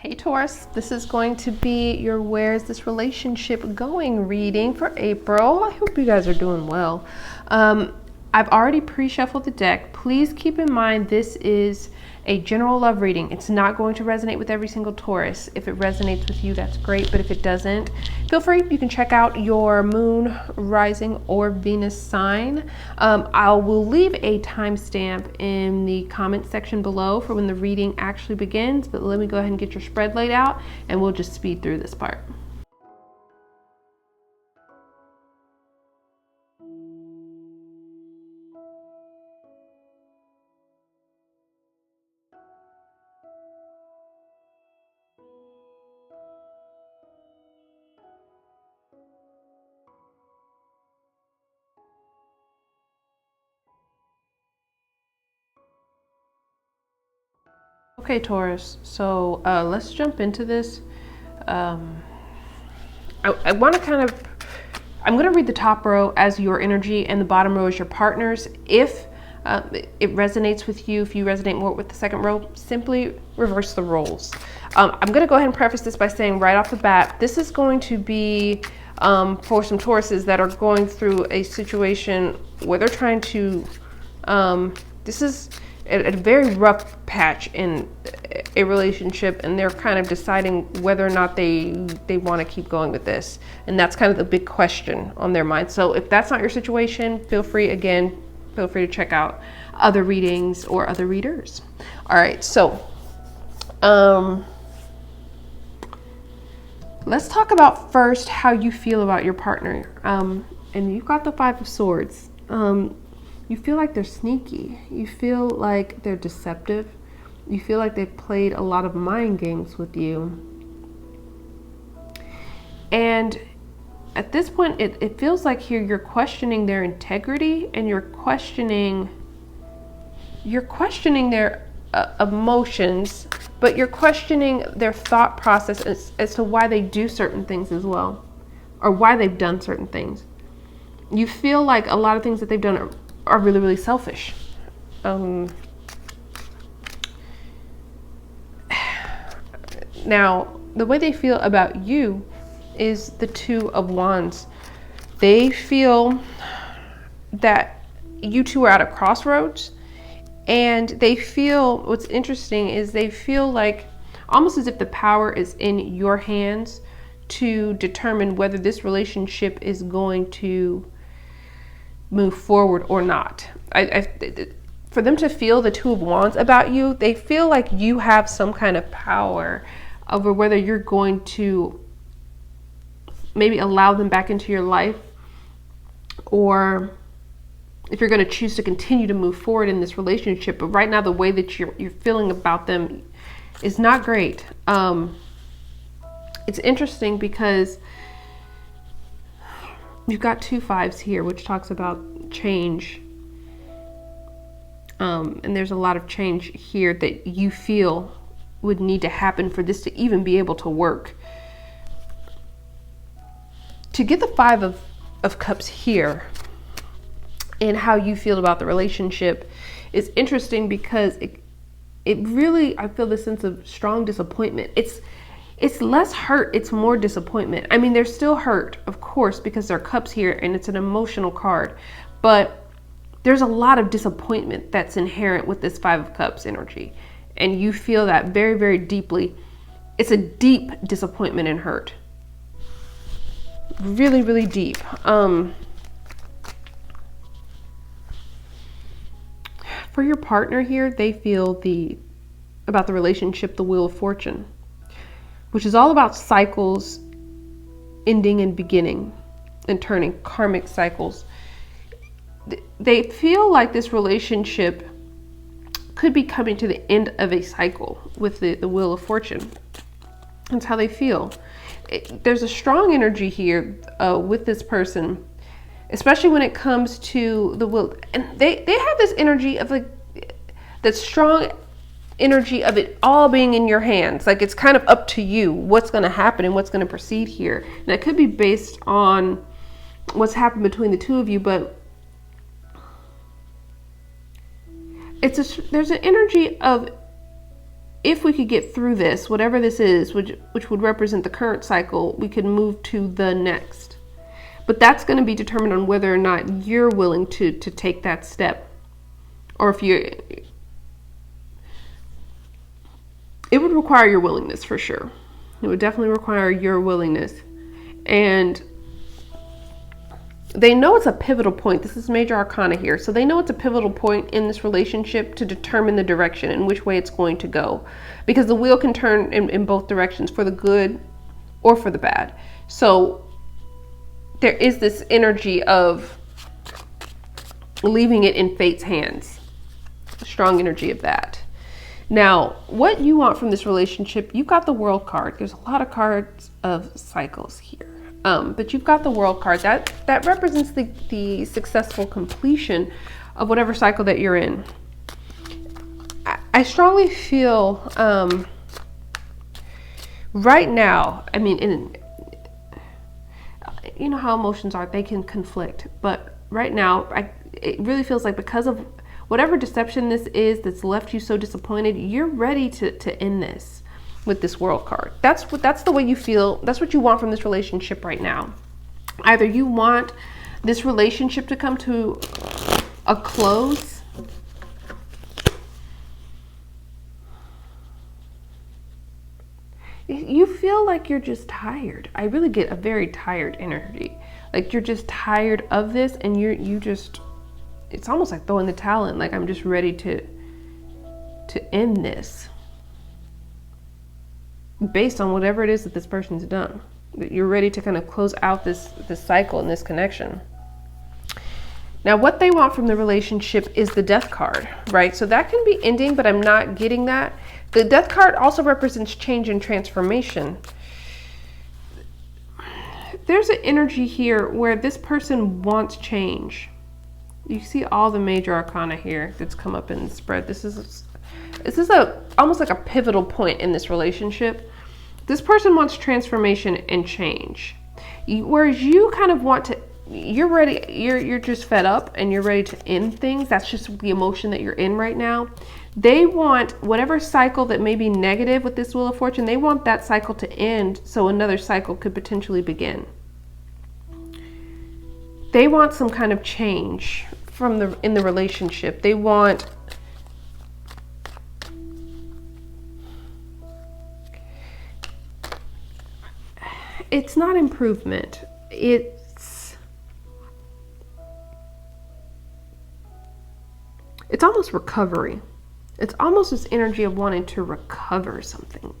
Hey Taurus, this is going to be your Where's This Relationship Going reading for April. I hope you guys are doing well. I've already pre-shuffled the deck. Please keep in mind this is a general love reading. It's not going to resonate with every single Taurus. If it resonates with you, that's great, but if it doesn't, feel free. You can check out your moon, rising, or Venus sign. I will leave a timestamp in the comment section below for when the reading actually begins, but let me go ahead and get your spread laid out and we'll just speed through this part. Okay, Taurus, so let's jump into this. I want to I'm going to read the top row as your energy and the bottom row as your partner's. If it resonates with you, if you resonate more with the second row, simply reverse the roles. I'm going to go ahead and preface this by saying right off the bat, this is going to be for some Tauruses that are going through a situation where they're trying to, this is a very rough patch in a relationship, and they're kind of deciding whether or not they want to keep going with this. And that's kind of the big question on their mind. So if that's not your situation, feel free to check out other readings or other readers. All right, so let's talk about first how you feel about your partner. And you've got the Five of Swords. You feel like they're sneaky. You feel like they're deceptive. You feel like they've played a lot of mind games with you. And at this point, it feels like here you're questioning their integrity, and you're questioning their emotions, but you're questioning their thought process as to why they do certain things as well, or why they've done certain things. You feel like a lot of things that they've done are really, really selfish. Now, the way they feel about you is the Two of Wands. They feel that you two are at a crossroads, and they feel, what's interesting is they feel like almost as if the power is in your hands to determine whether this relationship is going to move forward or not. For them to feel the Two of Wands about you, they feel like you have some kind of power over whether you're going to maybe allow them back into your life, or if you're going to choose to continue to move forward in this relationship. But right now, the way that you're feeling about them is not great. It's interesting because you've got two fives here, which talks about change. And there's a lot of change here that you feel would need to happen for this to even be able to work. To get the Five of Cups here and how you feel about the relationship is interesting because it really, I feel this sense of strong disappointment. It's less hurt, it's more disappointment. I mean, there's still hurt, of course, because there are cups here and it's an emotional card, but there's a lot of disappointment that's inherent with this Five of Cups energy. And you feel that very, very deeply. It's a deep disappointment and hurt. Really, really deep. For your partner here, they feel about the relationship, the Wheel of Fortune, which is all about cycles ending and beginning and turning, karmic cycles. They feel like this relationship could be coming to the end of a cycle with the Wheel of Fortune. That's how they feel. There's a strong energy here with this person, especially when it comes to the will. And they have this energy of that strong energy of it all being in your hands. Like it's kind of up to you what's going to happen and what's going to proceed here. And it could be based on what's happened between the two of you, but there's an energy of if we could get through this, whatever this is, which would represent the current cycle, we could move to the next. But that's going to be determined on whether or not you're willing to take that step. Or if you're... It would require your willingness for sure. It would definitely require your willingness. And they know it's a pivotal point. This is major arcana here. So they know it's a pivotal point in this relationship to determine the direction in which way it's going to go. Because the wheel can turn in both directions, for the good or for the bad. So there is this energy of leaving it in fate's hands. A strong energy of that. Now, what you want from this relationship, you've got the World card. There's a lot of cards of cycles here. But you've got the World card. That represents the successful completion of whatever cycle that you're in. I strongly feel right now, I mean, you know how emotions are, they can conflict. But right now, it really feels like because of whatever deception this is that's left you so disappointed, you're ready to end this with this World card. That's the way you feel. That's what you want from this relationship right now. Either you want this relationship to come to a close, you feel like you're just tired. I really get a very tired energy. Like you're just tired of this, and you just, it's almost like throwing the towel in. Like, I'm just ready to end this. Based on whatever it is that this person's done. That you're ready to kind of close out this cycle and this connection. Now, what they want from the relationship is the Death card, right? So that can be ending, but I'm not getting that. The Death card also represents change and transformation. There's an energy here where this person wants change. You see all the major arcana here that's come up in the spread. This is almost like a pivotal point in this relationship. This person wants transformation and change. Whereas you kind of want to, you're ready, you're just fed up and you're ready to end things. That's just the emotion that you're in right now. They want whatever cycle that may be negative with this Wheel of Fortune, they want that cycle to end so another cycle could potentially begin. They want some kind of change in the relationship. They want it's not improvement. It's almost recovery. It's almost this energy of wanting to recover something.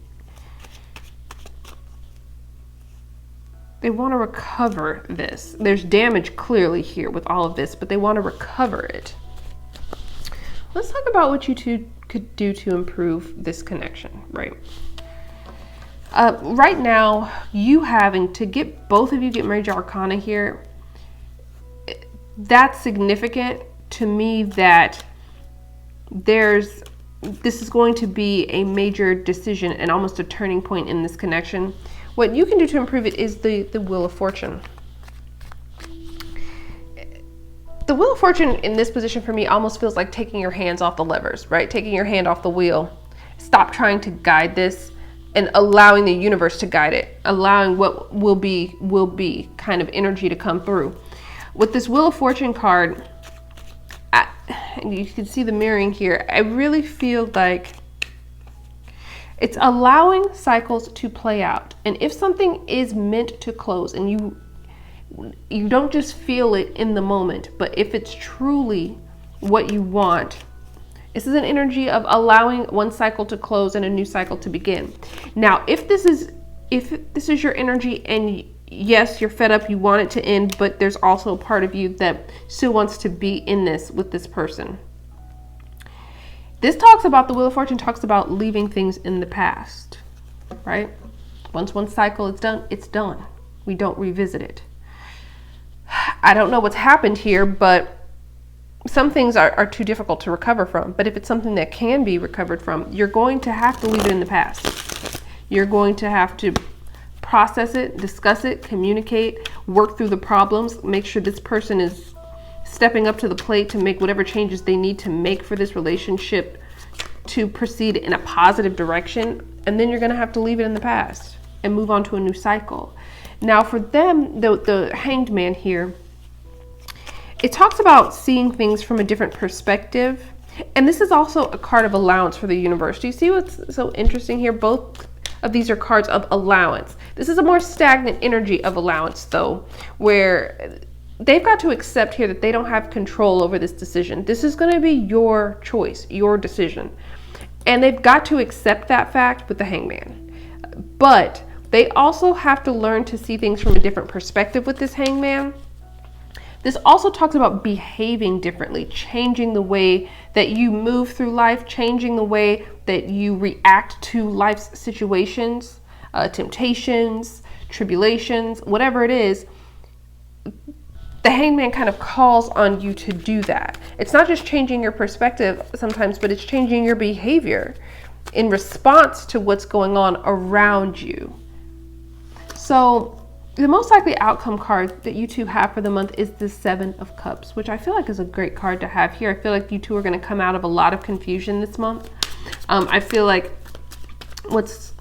They want to recover this. There's damage clearly here with all of this, but they want to recover it. Let's talk about what you two could do to improve this connection, right? Right now, you having to get, both of you get major arcana here, that's significant to me that this is going to be a major decision and almost a turning point in this connection. What you can do to improve it is the Wheel of Fortune. The Wheel of Fortune in this position for me almost feels like taking your hands off the levers, right? Taking your hand off the wheel. Stop trying to guide this and allowing the universe to guide it. Allowing what will be kind of energy to come through. With this Wheel of Fortune card, and you can see the mirroring here, I really feel like it's allowing cycles to play out. And if something is meant to close and you don't just feel it in the moment, but if it's truly what you want, this is an energy of allowing one cycle to close and a new cycle to begin. Now, if this is your energy and yes, you're fed up, you want it to end, but there's also a part of you that still wants to be in this with this person. This talks about, the Wheel of Fortune talks about leaving things in the past, right? Once one cycle is done, it's done. We don't revisit it. I don't know what's happened here, but some things are too difficult to recover from. But if it's something that can be recovered from, you're going to have to leave it in the past. You're going to have to process it, discuss it, communicate, work through the problems, make sure this person is stepping up to the plate to make whatever changes they need to make for this relationship to proceed in a positive direction, and then you're going to have to leave it in the past and move on to a new cycle. Now for them, the Hanged Man here, it talks about seeing things from a different perspective. And this is also a card of allowance for the universe. Do you see what's so interesting here? Both of these are cards of allowance. This is a more stagnant energy of allowance, though, where they've got to accept here that they don't have control over this decision. This is going to be your choice, your decision. And they've got to accept that fact with the Hangman. But they also have to learn to see things from a different perspective with this Hangman. This also talks about behaving differently, changing the way that you move through life, changing the way that you react to life's situations, temptations, tribulations, whatever it is. The Hangman kind of calls on you to do that. It's not just changing your perspective sometimes, but it's changing your behavior in response to what's going on around you. So the most likely outcome card that you two have for the month is the Seven of Cups, which I feel like is a great card to have here. I feel like you two are going to come out of a lot of confusion this month. I feel like what's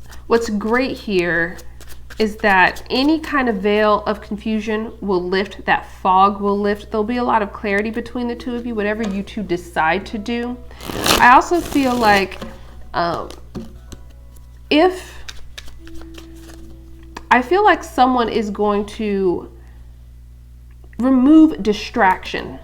great here is that any kind of veil of confusion will lift, that fog will lift. There'll be a lot of clarity between the two of you, whatever you two decide to do. I also feel like I feel like someone is going to remove distraction.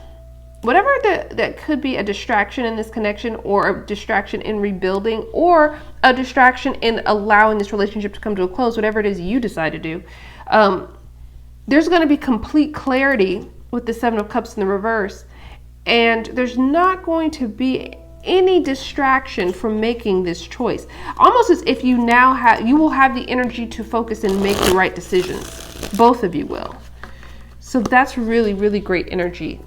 Whatever that could be a distraction in this connection, or a distraction in rebuilding, or a distraction in allowing this relationship to come to a close, whatever it is you decide to do. There's going to be complete clarity with the Seven of Cups in the reverse. And there's not going to be any distraction from making this choice. Almost as if you will have the energy to focus and make the right decisions. Both of you will. So that's really, really great energy.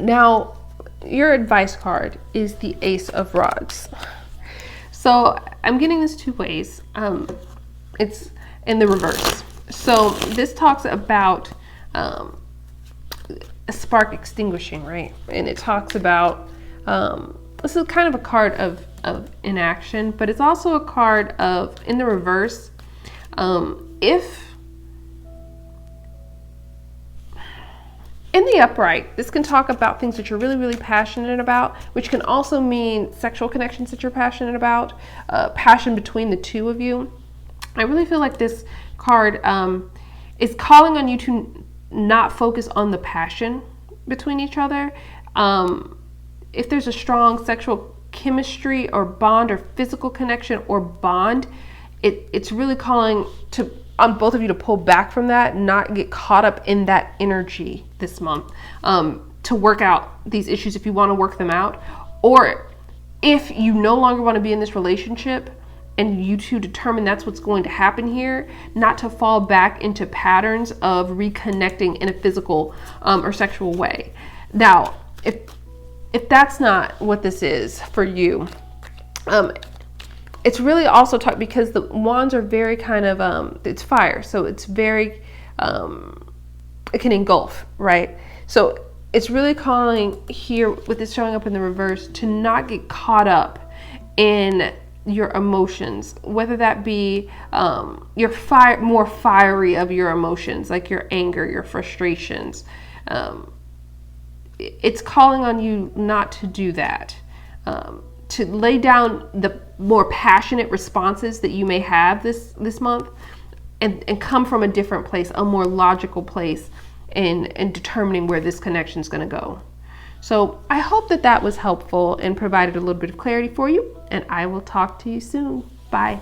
Now, your advice card is the Ace of Rods. So I'm getting this two ways. It's in the reverse. So this talks about a spark extinguishing, right? And it talks about this is kind of a card of inaction, but it's also a card of, in the reverse, if in the upright, this can talk about things that you're really, really passionate about, which can also mean sexual connections that you're passionate about, passion between the two of you. I really feel like this card is calling on you to not focus on the passion between each other. If there's a strong sexual chemistry or bond or physical connection or bond, it's really calling on both of you to pull back from that, not get caught up in that energy this month, to work out these issues if you want to work them out. Or if you no longer want to be in this relationship and you two determine that's what's going to happen here, not to fall back into patterns of reconnecting in a physical or sexual way. Now, if that's not what this is for you, it's really also because the wands are very kind of, it's fire. So it's very, it can engulf, right? So it's really calling here with this showing up in the reverse to not get caught up in your emotions, whether that be more fiery of your emotions, like your anger, your frustrations. It's calling on you not to do that, to lay down the more passionate responses that you may have this month, and come from a different place, a more logical place in determining where this connection is going to go. So I hope that was helpful and provided a little bit of clarity for you, and I will talk to you soon. Bye.